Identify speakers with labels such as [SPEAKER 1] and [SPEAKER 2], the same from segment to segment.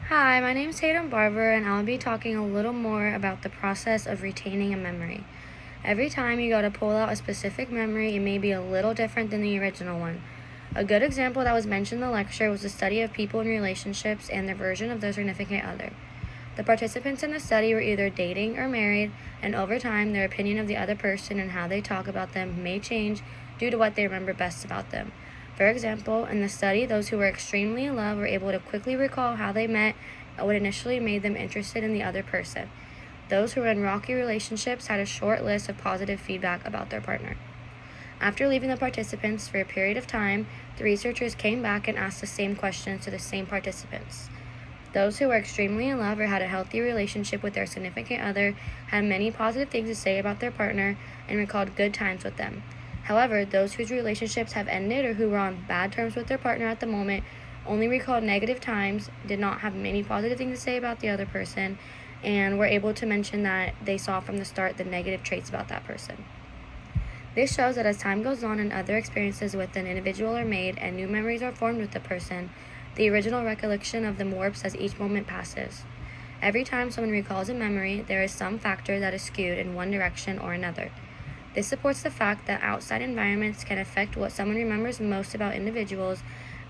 [SPEAKER 1] Hi, my name is Tatum Barber, and I'll be talking a little more about the process of retaining a memory. Every time you go to pull out a specific memory, it may be a little different than the original one. A good example that was mentioned in the lecture was the study of people in relationships and their version of their significant other. The participants in the study were either dating or married, and over time, their opinion of the other person and how they talk about them may change due to what they remember best about them. For example, in the study, those who were extremely in love were able to quickly recall how they met and what initially made them interested in the other person. Those who were in rocky relationships had a short list of positive feedback about their partner. After leaving the participants for a period of time, the researchers came back and asked the same questions to the same participants. Those who were extremely in love or had a healthy relationship with their significant other had many positive things to say about their partner and recalled good times with them. However, those whose relationships have ended or who were on bad terms with their partner at the moment only recalled negative times, did not have many positive things to say about the other person, and were able to mention that they saw from the start the negative traits about that person. This shows that as time goes on and other experiences with an individual are made and new memories are formed with the person, the original recollection of them warps as each moment passes. Every time someone recalls a memory, there is some factor that is skewed in one direction or another. This supports the fact that outside environments can affect what someone remembers most about individuals.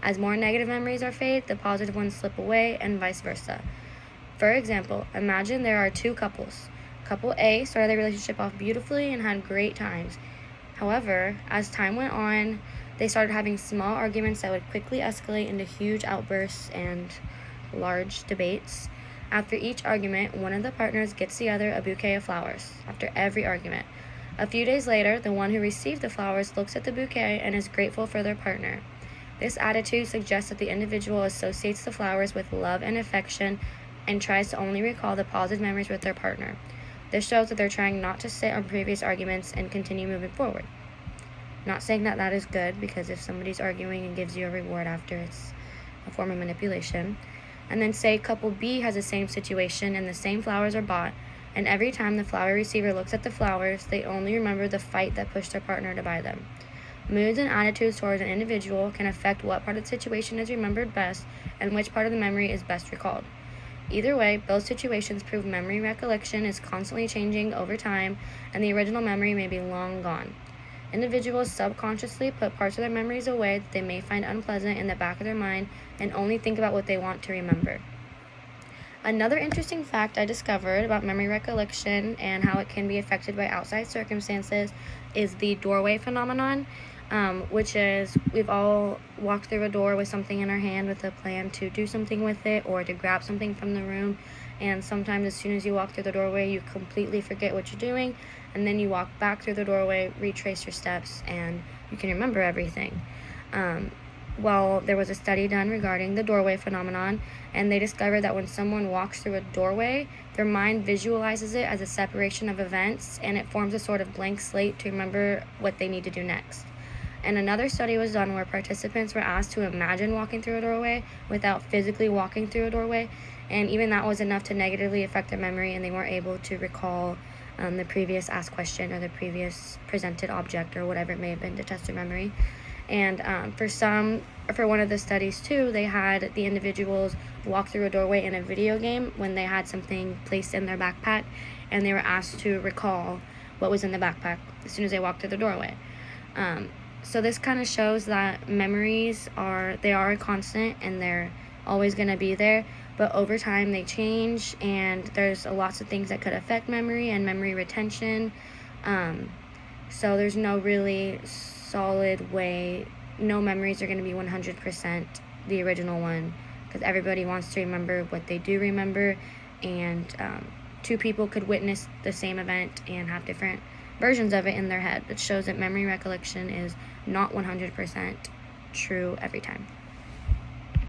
[SPEAKER 1] As more negative memories are fade, the positive ones slip away, and vice versa. For example, imagine there are two couples. Couple A started their relationship off beautifully and had great times. However, as time went on, they started having small arguments that would quickly escalate into huge outbursts and large debates. After each argument, one of the partners gets the other a bouquet of flowers after every argument. A few days later, the one who received the flowers looks at the bouquet and is grateful for their partner. This attitude suggests that the individual associates the flowers with love and affection and tries to only recall the positive memories with their partner. This shows that they're trying not to sit on previous arguments and continue moving forward. Not saying that that is good, because if somebody's arguing and gives you a reward after, it's a form of manipulation. And then say couple B has the same situation and the same flowers are bought, and every time the flower receiver looks at the flowers, they only remember the fight that pushed their partner to buy them. Moods and attitudes towards an individual can affect what part of the situation is remembered best and which part of the memory is best recalled. Either way, both situations prove memory recollection is constantly changing over time, and the original memory may be long gone. Individuals subconsciously put parts of their memories away that they may find unpleasant in the back of their mind and only think about what they want to remember. Another interesting fact I discovered about memory recollection and how it can be affected by outside circumstances is the doorway phenomenon, which is we've all walked through a door with something in our hand with a plan to do something with it or to grab something from the room. And sometimes as soon as you walk through the doorway, you completely forget what you're doing, and then you walk back through the doorway, retrace your steps, and you can remember everything. Well, there was a study done regarding the doorway phenomenon, and they discovered that when someone walks through a doorway, their mind visualizes it as a separation of events, and it forms a sort of blank slate to remember what they need to do next. And another study was done where participants were asked to imagine walking through a doorway without physically walking through a doorway, and even that was enough to negatively affect their memory, and they weren't able to recall the previous asked question or the previous presented object or whatever it may have been to test their memory. And for one of the studies too, they had the individuals walk through a doorway in a video game when they had something placed in their backpack, and they were asked to recall what was in the backpack as soon as they walked through the doorway. So this kind of shows that memories are a constant, and they're always going to be there, but over time they change, and there's lots of things that could affect memory and memory retention. So there's no really solid way. No memories are going to be 100% the original one, because everybody wants to remember what they do remember, and two people could witness the same event and have different versions of it in their head. It shows that memory recollection is not 100% true every time.